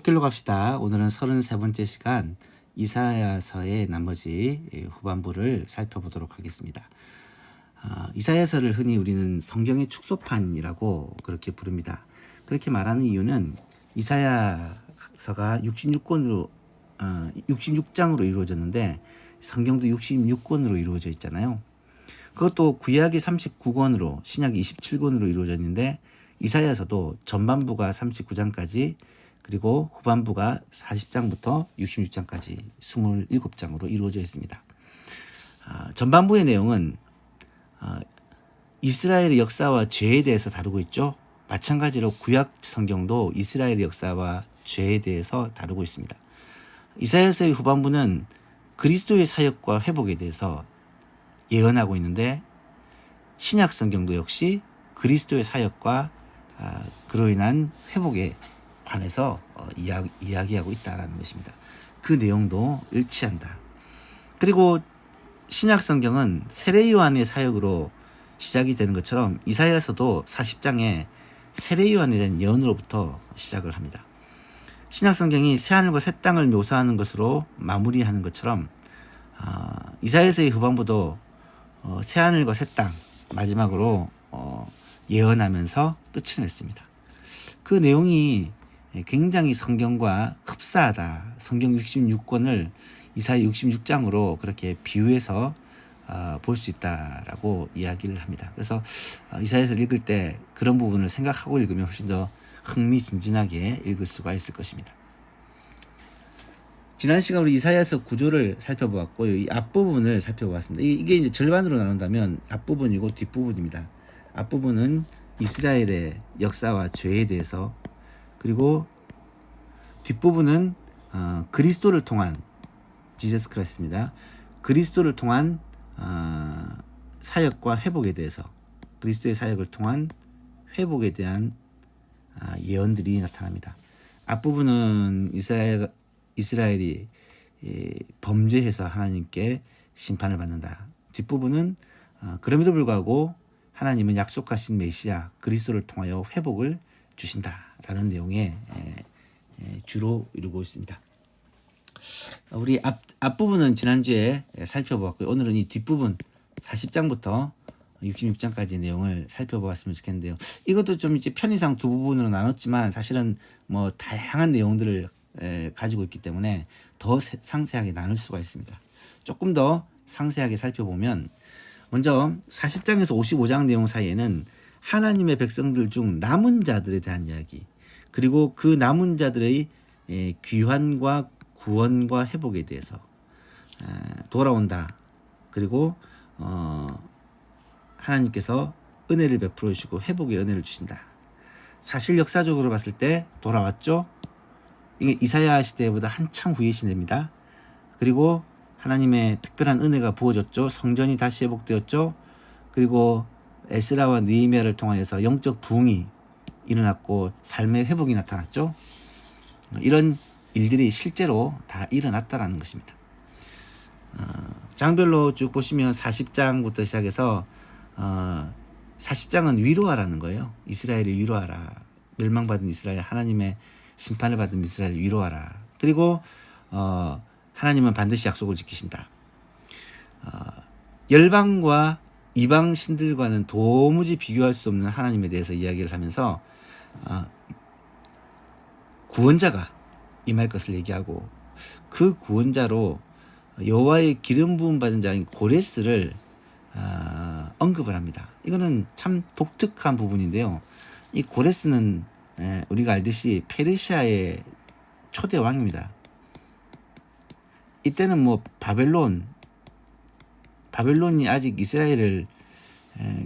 갓길로 갑시다. 오늘은 33번째 시간 이사야서의 나머지 후반부를 살펴보도록 하겠습니다. 이사야서를 흔히 우리는 성경의 축소판이라고 그렇게 부릅니다. 그렇게 말하는 이유는 이사야서가 66장으로 이루어졌는데 성경도 66권으로 이루어져 있잖아요. 그것도 구약이 39권으로 신약이 27권으로 이루어졌는데 이사야서도 전반부가 39장까지 그리고 후반부가 40장부터 66장까지 27장으로 이루어져 있습니다. 전반부의 내용은 이스라엘의 역사와 죄에 대해서 다루고 있죠. 마찬가지로 구약 성경도 이스라엘의 역사와 죄에 대해서 다루고 있습니다. 이사야서의 후반부는 그리스도의 사역과 회복에 대해서 예언하고 있는데 신약 성경도 역시 그리스도의 사역과 그로 인한 회복에 관해서 이야기하고 있다는 것입니다. 그 내용도 일치한다. 그리고 신약 성경은 세례 요한의 사역으로 시작이 되는 것처럼 이사야서도 40장에 세례 요한에 대한 예언으로부터 시작을 합니다. 신약 성경이 새하늘과 새 땅을 묘사하는 것으로 마무리하는 것처럼 이사야서의 후반부도 새하늘과 새 땅 마지막으로 예언하면서 끝을 냈습니다. 그 내용이 굉장히 성경과 흡사하다. 성경 66권을 이사야 66장으로 그렇게 비유해서 볼 수 있다라고 이야기를 합니다. 그래서 이사야서를 읽을 때 그런 부분을 생각하고 읽으면 훨씬 더 흥미진진하게 읽을 수가 있을 것입니다. 지난 시간 우리 이사야서 구조를 살펴보았고 이 앞부분을 살펴보았습니다. 이게 이제 절반으로 나눈다면 앞부분이고 뒷부분입니다. 앞부분은 이스라엘의 역사와 죄에 대해서, 그리고 뒷부분은 그리스도를 통한 지저스 크라이스트입니다. 그리스도를 통한 사역과 회복에 대해서, 그리스도의 사역을 통한 회복에 대한 예언들이 나타납니다. 앞부분은 이스라엘이 범죄해서 하나님께 심판을 받는다. 뒷부분은 그럼에도 불구하고 하나님은 약속하신 메시아 그리스도를 통하여 회복을 주신다라는 내용에 주로 이루고 있습니다. 우리 앞부분은 지난주에 살펴보았고요. 오늘은 이 뒷부분 40장부터 66장까지 내용을 살펴보았으면 좋겠는데요. 이것도 좀 이제 편의상 두 부분으로 나눴지만 사실은 뭐 다양한 내용들을 가지고 있기 때문에 더 상세하게 나눌 수가 있습니다. 조금 더 상세하게 살펴보면 먼저 40장에서 55장 내용 사이에는 하나님의 백성들 중 남은 자들에 대한 이야기, 그리고 그 남은 자들의 귀환과 구원과 회복에 대해서 돌아온다. 그리고 하나님께서 은혜를 베풀어 주시고 회복의 은혜를 주신다. 사실 역사적으로 봤을 때 돌아왔죠. 이게 이사야 시대보다 한참 후의 시대입니다. 그리고 하나님의 특별한 은혜가 부어졌죠. 성전이 다시 회복되었죠. 그리고 에스라와 느헤미야를 통하여서 영적 부흥이 일어났고 삶의 회복이 나타났죠. 이런 일들이 실제로 다 일어났다라는 것입니다. 장별로 쭉 보시면 40장부터 시작해서 40장은 위로하라는 거예요. 이스라엘을 위로하라. 멸망받은 이스라엘, 하나님의 심판을 받은 이스라엘을 위로하라. 그리고 하나님은 반드시 약속을 지키신다. 열방과 이방 신들과는 도무지 비교할 수 없는 하나님에 대해서 이야기를 하면서 구원자가 임할 것을 얘기하고, 그 구원자로 여호와의 기름 부음 받은 자인 고레스를 언급을 합니다. 이거는 참 독특한 부분인데요. 이 고레스는 우리가 알듯이 페르시아의 초대 왕입니다. 이때는 뭐 바벨론이 아직 이스라엘을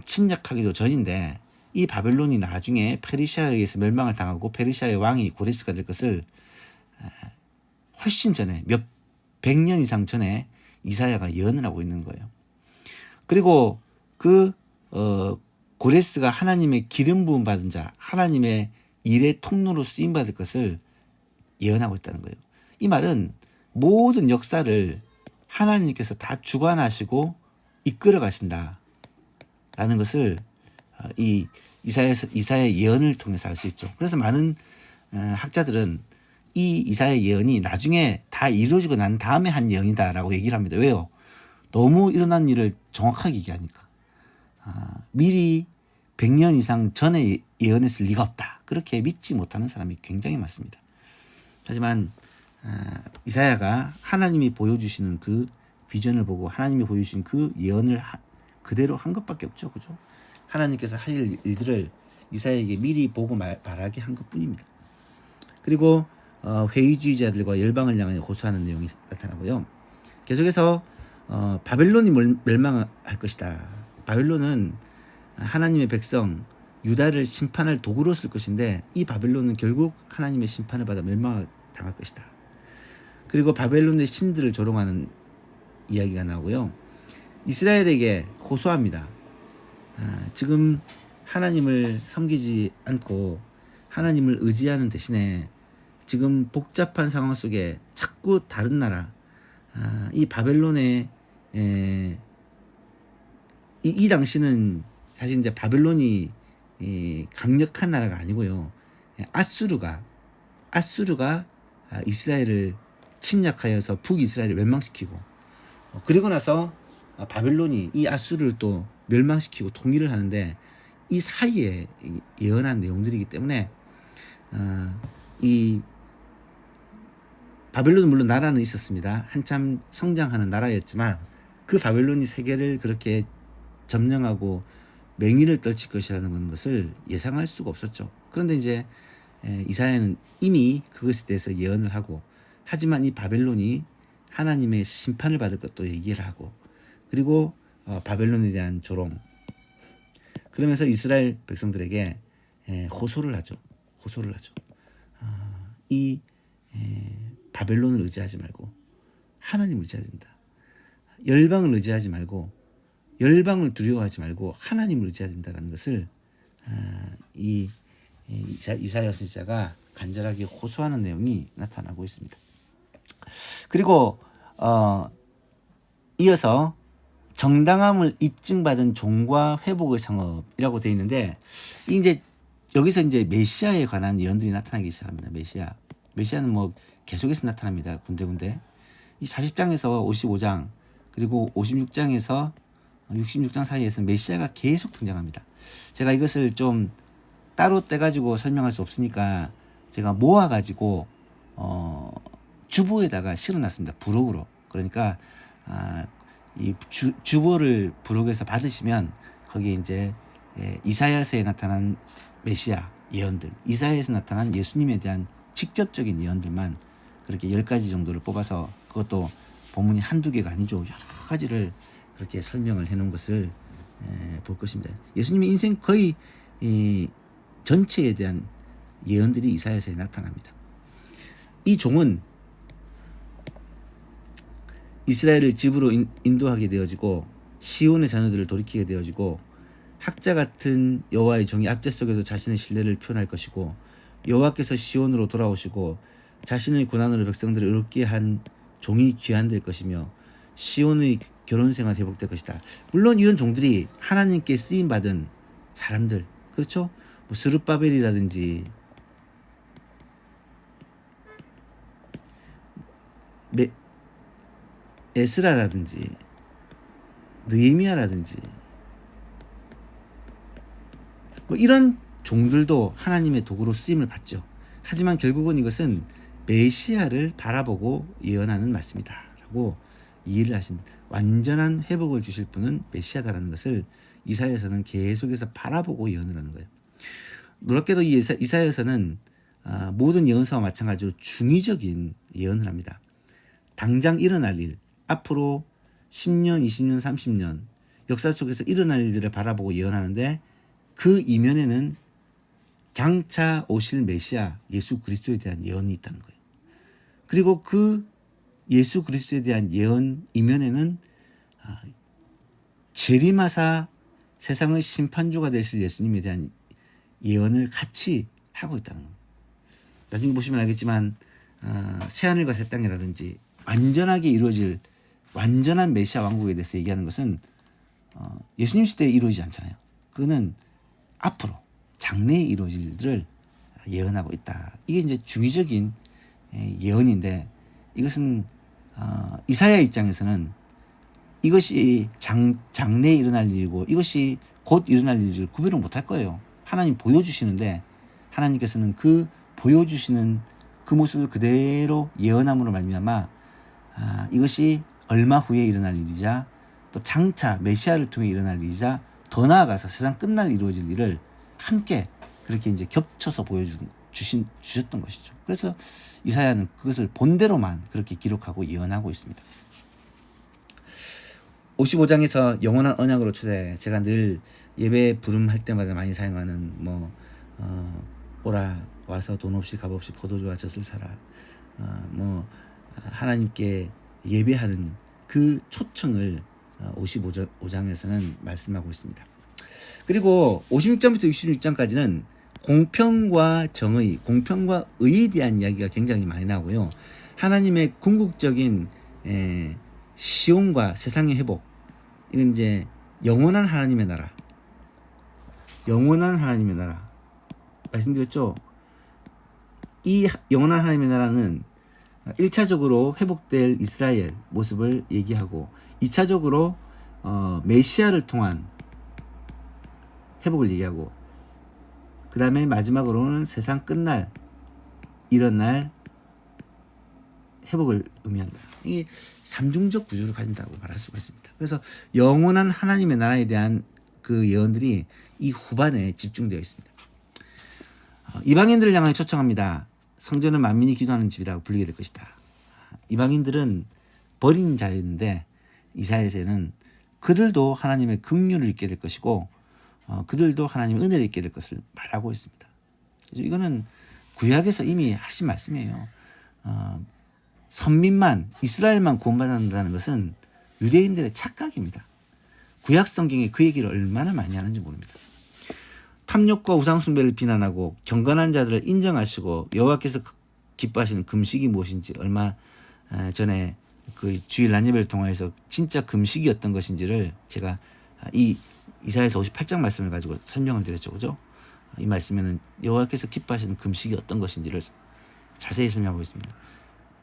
침략하기도 전인데, 이 바벨론이 나중에 페르시아에 의해서 멸망을 당하고 페르시아의 왕이 고레스가 될 것을 훨씬 전에, 몇 백 년 이상 전에 이사야가 예언을 하고 있는 거예요. 그리고 그 고레스가 하나님의 기름 부음 받은 자, 하나님의 일의 통로로 쓰임 받을 것을 예언하고 있다는 거예요. 이 말은 모든 역사를 하나님께서 다 주관하시고 이끌어 가신다라는 것을 이 이사야의 예언을 통해서 알 수 있죠. 그래서 많은 학자들은 이 이사야 예언이 나중에 다 이루어지고 난 다음에 한 예언이다라고 얘기를 합니다. 왜요? 너무 일어난 일을 정확하게 얘기하니까. 미리 100년 이상 전에 예언했을 리가 없다. 그렇게 믿지 못하는 사람이 굉장히 많습니다. 하지만 이사야가 하나님이 보여주시는 그 비전을 보고 하나님이 보여주신 그 예언을 그대로 한 것밖에 없죠. 그죠? 하나님께서 할 일들을 이사야에게 미리 보고 말하게 한 것뿐입니다. 그리고 회의주의자들과 열방을 향해 호소하는 내용이 나타나고요. 계속해서 바벨론이 멸망할 것이다. 바벨론은 하나님의 백성 유다를 심판할 도구로 쓸 것인데 이 바벨론은 결국 하나님의 심판을 받아 멸망당할 것이다. 그리고 바벨론의 신들을 조롱하는 이야기가 나오고요. 이스라엘에게 호소합니다. 지금 하나님을 섬기지 않고 하나님을 의지하는 대신에 지금 복잡한 상황 속에 자꾸 다른 나라, 이 바벨론의 이 당시는 사실 이제 바벨론이 강력한 나라가 아니고요. 아수르가 이스라엘을 침략하여서 북이스라엘을 멸망시키고 그리고 나서 바벨론이 이 아수르를 또 멸망시키고 통일을 하는데 이 사이에 예언한 내용들이기 때문에 이 바벨론은 물론 나라는 있었습니다. 한참 성장하는 나라였지만 그 바벨론이 세계를 그렇게 점령하고 맹위를 떨칠 것이라는 것을 예상할 수가 없었죠. 그런데 이제 이사야는 이미 그것에 대해서 예언을 하고 하지만 이 바벨론이 하나님의 심판을 받을 것도 얘기를 하고 그리고 바벨론에 대한 조롱 그러면서 이스라엘 백성들에게 호소를 하죠. 이 바벨론을 의지하지 말고 하나님을 의지해야 된다. 열방을 의지하지 말고 열방을 두려워하지 말고 하나님을 의지해야 된다는 것을 이사야 선지자가 간절하게 호소하는 내용이 나타나고 있습니다. 그리고 이어서 정당함을 입증받은 종과 회복의 상업이라고 되어 있는데 이제 여기서 이제 메시아에 관한 예언들이 나타나기 시작합니다. 메시아는 뭐 계속해서 나타납니다. 군데군데 이 40장에서 55장 그리고 56장에서 66장 사이에서 메시아가 계속 등장합니다. 제가 이것을 좀 따로 떼가지고 설명할 수 없으니까 제가 모아가지고 주보에다가 실어놨습니다. 부록으로. 그러니까 이 주보를 부록에서 받으시면 거기에 이제 이사야서에 나타난 메시아 예언들, 이사야에서 나타난 예수님에 대한 직접적인 예언들만 그렇게 10가지 정도를 뽑아서 그것도 본문이 한두 개가 아니죠. 여러 가지를 그렇게 설명을 해놓은 것을 볼 것입니다. 예수님의 인생 거의 전체에 대한 예언들이 이사야서에 나타납니다. 이 종은 이스라엘을 집으로 인도하게 되어지고 시온의 자녀들을 돌이키게 되어지고 학자 같은 여호와의 종이 압제 속에서 자신의 신뢰를 표현할 것이고 여호와께서 시온으로 돌아오시고 자신의 고난으로 백성들을 의롭게 한 종이 귀환될 것이며 시온의 결혼생활 회복될 것이다. 물론 이런 종들이 하나님께 쓰임받은 사람들 그렇죠? 뭐 스룹바벨이라든지 에스라라든지 느헤미야라든지 뭐 이런 종들도 하나님의 도구로 쓰임을 받죠. 하지만 결국은 이것은 메시아를 바라보고 예언하는 말씀이다 라고 이해를 하십니다. 완전한 회복을 주실 분은 메시아다라는 것을 이사야서는 계속해서 바라보고 예언을 하는 거예요. 놀랍게도 이 이사야서는 모든 예언서와 마찬가지로 중의적인 예언을 합니다. 당장 일어날 일, 앞으로 10년, 20년, 30년 역사 속에서 일어날 일들을 바라보고 예언하는데 그 이면에는 장차 오실 메시아 예수 그리스도에 대한 예언이 있다는 거예요. 그리고 그 예수 그리스도에 대한 예언 이면에는 재림하사 세상의 심판주가 되실 예수님에 대한 예언을 같이 하고 있다는 겁니다. 나중에 보시면 알겠지만 새하늘과 새 땅이라든지 완전하게 이루어질 완전한 메시아 왕국에 대해서 얘기하는 것은 예수님 시대에 이루어지지 않잖아요. 그거는 앞으로 장래에 이루어질 일들을 예언하고 있다. 이게 이제 중의적인 예언인데 이것은 이사야 입장에서는 이것이 장래에 일어날 일이고 이것이 곧 일어날 일을 구별을 못할 거예요. 하나님 보여주시는데 하나님께서는 그 보여주시는 그 모습을 그대로 예언함으로 말미암아 이것이 얼마 후에 일어날 일이자 또 장차 메시아를 통해 일어날 일이자 더 나아가서 세상 끝날 이루어질 일을 함께 그렇게 이제 겹쳐서 주셨던 것이죠. 그래서 이사야는 그것을 본대로만 그렇게 기록하고 예언하고 있습니다. 55장에서 영원한 언약으로 초대, 제가 늘 예배 부름할 때마다 많이 사용하는 오라 와서 돈 없이 값 없이 포도주와 젖을 사라, 하나님께 예배하는 그 초청을 55장에서는 말씀하고 있습니다. 그리고 56장부터 66장까지는 공평과 정의, 공평과 의에 대한 이야기가 굉장히 많이 나오고요. 하나님의 궁극적인 시온과 세상의 회복, 이건 이제 영원한 하나님의 나라, 영원한 하나님의 나라 말씀드렸죠. 이 영원한 하나님의 나라는 1차적으로 회복될 이스라엘 모습을 얘기하고 2차적으로 메시아를 통한 회복을 얘기하고 그 다음에 마지막으로는 세상 끝날 일어날 회복을 의미한다. 이게 삼중적 구조를 가진다고 말할 수가 있습니다. 그래서 영원한 하나님의 나라에 대한 그 예언들이 이 후반에 집중되어 있습니다. 이방인들을 향하여 초청합니다. 성전은 만민이 기도하는 집이라고 불리게 될 것이다. 이방인들은 버린 자였는데 이사야서에는 그들도 하나님의 긍휼을 잊게 될 것이고 그들도 하나님의 은혜를 잊게 될 것을 말하고 있습니다. 그래서 이거는 구약에서 이미 하신 말씀이에요. 선민만, 이스라엘만 구원받는다는 것은 유대인들의 착각입니다. 구약 성경에 그 얘기를 얼마나 많이 하는지 모릅니다. 탐욕과 우상숭배를 비난하고 경건한 자들을 인정하시고 여호와께서 기뻐하시는 금식이 무엇인지 얼마 전에 그 주일 난예배를 통해서 진짜 금식이 어떤 것인지를 제가 이 이사야서 58장 말씀을 가지고 설명을 드렸죠. 그죠? 이 말씀에는 여호와께서 기뻐하시는 금식이 어떤 것인지를 자세히 설명하고 있습니다.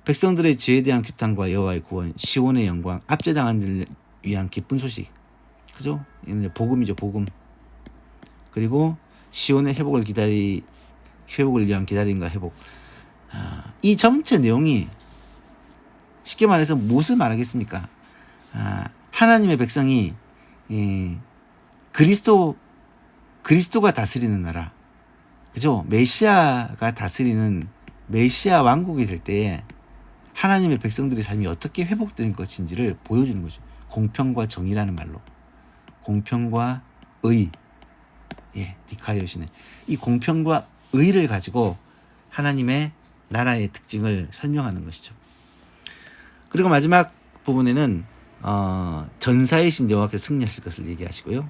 백성들의 죄에 대한 규탄과 여호와의 구원, 시온의 영광, 압제당한 자를 위한 기쁜 소식. 그죠? 이제 복음이죠, 복음. 그리고 시온의 회복을 위한 기다림과 회복. 이 전체 내용이 쉽게 말해서 무엇을 말하겠습니까? 하나님의 백성이 그리스도가 다스리는 나라, 그죠? 메시아가 다스리는 메시아 왕국이 될 때에 하나님의 백성들의 삶이 어떻게 회복되는 것인지를 보여주는 거죠. 공평과 정의라는 말로, 공평과 의, 디카이오시네. 이 공평과 의를 가지고 하나님의 나라의 특징을 설명하는 것이죠. 그리고 마지막 부분에는 전사이신 여호와께서 승리하실 것을 얘기하시고요.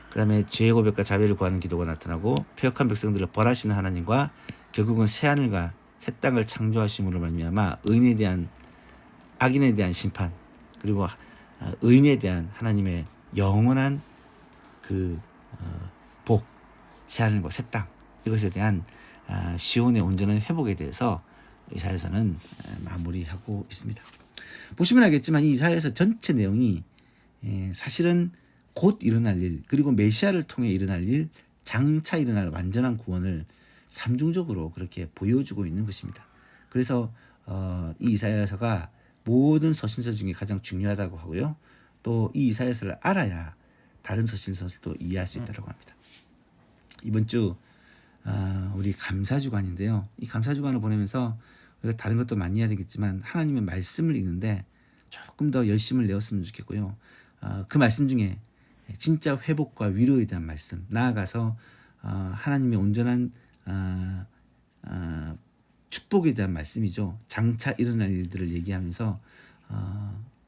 그 다음에 죄의 고백과 자비를 구하는 기도가 나타나고 패역한 백성들을 벌하시는 하나님과 결국은 새하늘과 새 땅을 창조하심으로 말미암아 의인에 대한 악인에 대한 심판, 그리고 의인에 대한 하나님의 영원한 그 복, 새하늘과 새 땅, 이것에 대한 시온의 온전한 회복에 대해서 이사야서는 마무리하고 있습니다. 보시면 알겠지만 이 이사야서 전체 내용이 사실은 곧 일어날 일, 그리고 메시아를 통해 일어날 일, 장차 일어날 완전한 구원을 삼중적으로 그렇게 보여주고 있는 것입니다. 그래서 이 이사야서가 모든 서신서 중에 가장 중요하다고 하고요. 또 이 이사야서를 알아야 다른 서신서들도 이해할 수 있다고 합니다. 이번 주 우리 감사주간인데요. 이 감사주간을 보내면서 우리가 다른 것도 많이 해야 되겠지만 하나님의 말씀을 읽는데 조금 더 열심을 내었으면 좋겠고요. 그 말씀 중에 진짜 회복과 위로에 대한 말씀, 나아가서 하나님의 온전한 축복에 대한 말씀이죠. 장차 일어날 일들을 얘기하면서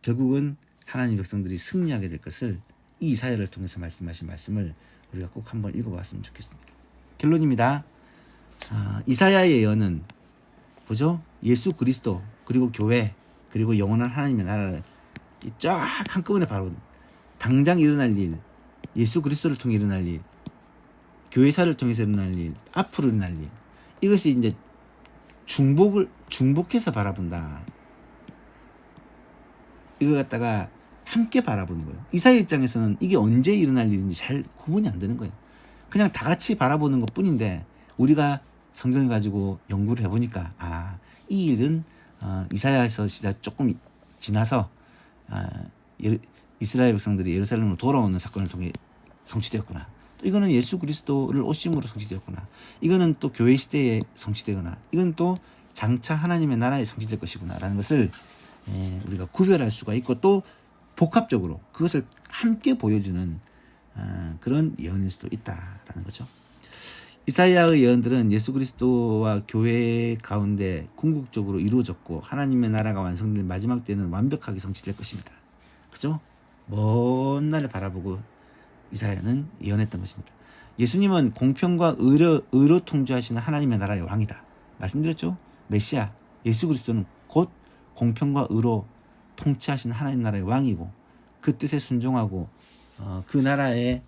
결국은 하나님 백성들이 승리하게 될 것을 이 이사야를 통해서 말씀하신 말씀을 우리가 꼭 한번 읽어봤으면 좋겠습니다. 결론입니다. 이사야의 예언은 보죠? 예수 그리스도, 그리고 교회, 그리고 영원한 하나님의 나라를 쫙 한꺼번에 바로 당장 일어날 일, 예수 그리스도를 통해 일어날 일, 교회사를 통해서 일어날 일, 앞으로 일어날 일, 이것이 이제 중복해서 바라본다. 이걸 갖다가 함께 바라보는 거예요. 이사야 입장에서는 이게 언제 일어날 일인지 잘 구분이 안 되는 거예요. 그냥 다 같이 바라보는 것 뿐인데 우리가 성경을 가지고 연구를 해보니까 이 일은 이사야에서 조금 지나서 이스라엘 백성들이 예루살렘으로 돌아오는 사건을 통해 성취되었구나. 또 이거는 예수 그리스도를 오심으로 성취되었구나. 이거는 또 교회 시대에 성취되거나 이건 또 장차 하나님의 나라에 성취될 것이구나 라는 것을 우리가 구별할 수가 있고 또 복합적으로 그것을 함께 보여주는 그런 예언일 수도 있다라는 거죠. 이사야의 예언들은 예수 그리스도와 교회 가운데 궁극적으로 이루어졌고 하나님의 나라가 완성될 마지막 때는 완벽하게 성취될 것입니다. 그죠? 먼 날을 바라보고 이사야는 예언했던 것입니다. 예수님은 공평과 의로 통치하시는 하나님의 나라의 왕이다. 말씀드렸죠? 메시아 예수 그리스도는 곧 공평과 의로 통치하시는 하나님 나라의 왕이고 그 뜻에 순종하고 그 나라의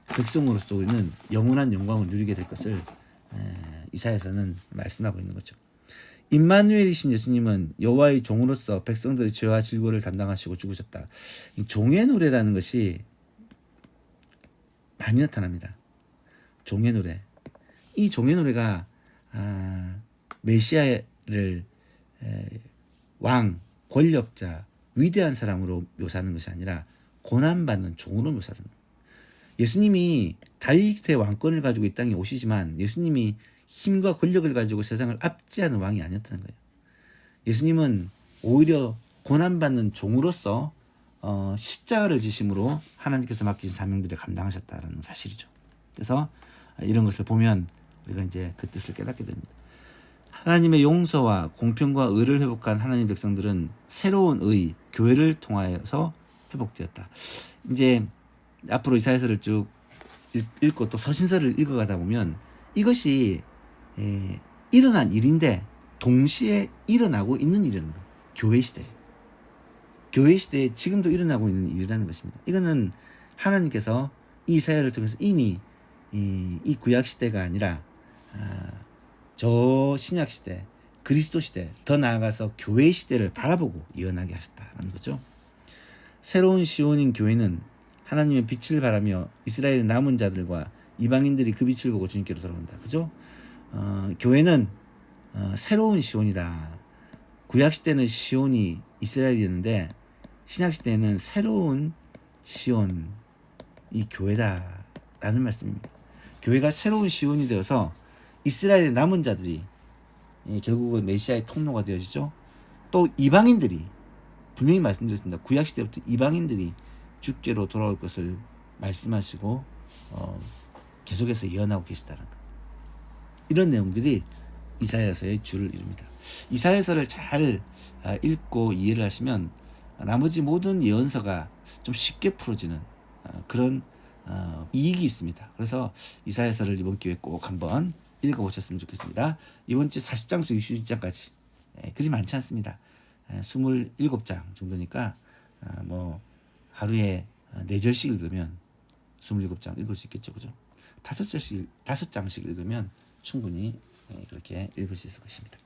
백성으로서 우리는 영원한 영광을 누리게 될 것을 이사야서는 말씀하고 있는 거죠. 임마누엘이신 예수님은 여호와의 종으로서 백성들의 죄와 질고를 담당하시고 죽으셨다. 종의 노래라는 것이 많이 나타납니다. 종의 노래. 이 종의 노래가 메시아를 왕, 권력자, 위대한 사람으로 묘사하는 것이 아니라 고난받는 종으로 묘사하는 거예요. 예수님이 다윗의 왕권을 가지고 이 땅에 오시지만 예수님이 힘과 권력을 가지고 세상을 압제하는 왕이 아니었다는 거예요. 예수님은 오히려 고난받는 종으로서 십자가를 지심으로 하나님께서 맡기신 사명들을 감당하셨다는 사실이죠. 그래서 이런 것을 보면 우리가 이제 그 뜻을 깨닫게 됩니다. 하나님의 용서와 공평과 의를 회복한 하나님의 백성들은 새로운 의, 교회를 통하여서 회복되었다. 이제 앞으로 이사야서를 쭉 읽고 또 서신서를 읽어가다 보면 이것이 일어난 일인데 동시에 일어나고 있는 일이라는 거예요. 교회 시대에 지금도 일어나고 있는 일이라는 것입니다. 이거는 하나님께서 이사야를 통해서 이미 이 구약 시대가 아니라 저 신약 시대, 그리스도 시대, 더 나아가서 교회 시대를 바라보고 예언하게 하셨다는 거죠. 새로운 시온인 교회는 하나님의 빛을 바라며 이스라엘의 남은 자들과 이방인들이 그 빛을 보고 주님께로 돌아온다. 그죠? 교회는 새로운 시온이다. 구약 시대는 시온이 이스라엘이었는데 신약 시대에는 새로운 시온이 교회다라는 말씀입니다. 교회가 새로운 시온이 되어서 이스라엘의 남은 자들이 결국은 메시아의 통로가 되어지죠. 또 이방인들이 분명히 말씀드렸습니다. 구약 시대부터 이방인들이 주께로 돌아올 것을 말씀하시고 계속해서 예언하고 계시다는 것. 이런 내용들이 이사야서의 줄을 이룹니다. 이사야서를 잘 읽고 이해를 하시면 나머지 모든 예언서가 좀 쉽게 풀어지는 그런 이익이 있습니다. 그래서 이사야서를 이번 기회에 꼭 한번 읽어보셨으면 좋겠습니다. 이번 주 40장에서 60장까지 그리 많지 않습니다. 27장 정도니까 뭐 하루에 4절씩 읽으면 27장 읽을 수 있겠죠. 그죠? 5장씩 읽으면 충분히 그렇게 읽을 수 있을 것입니다.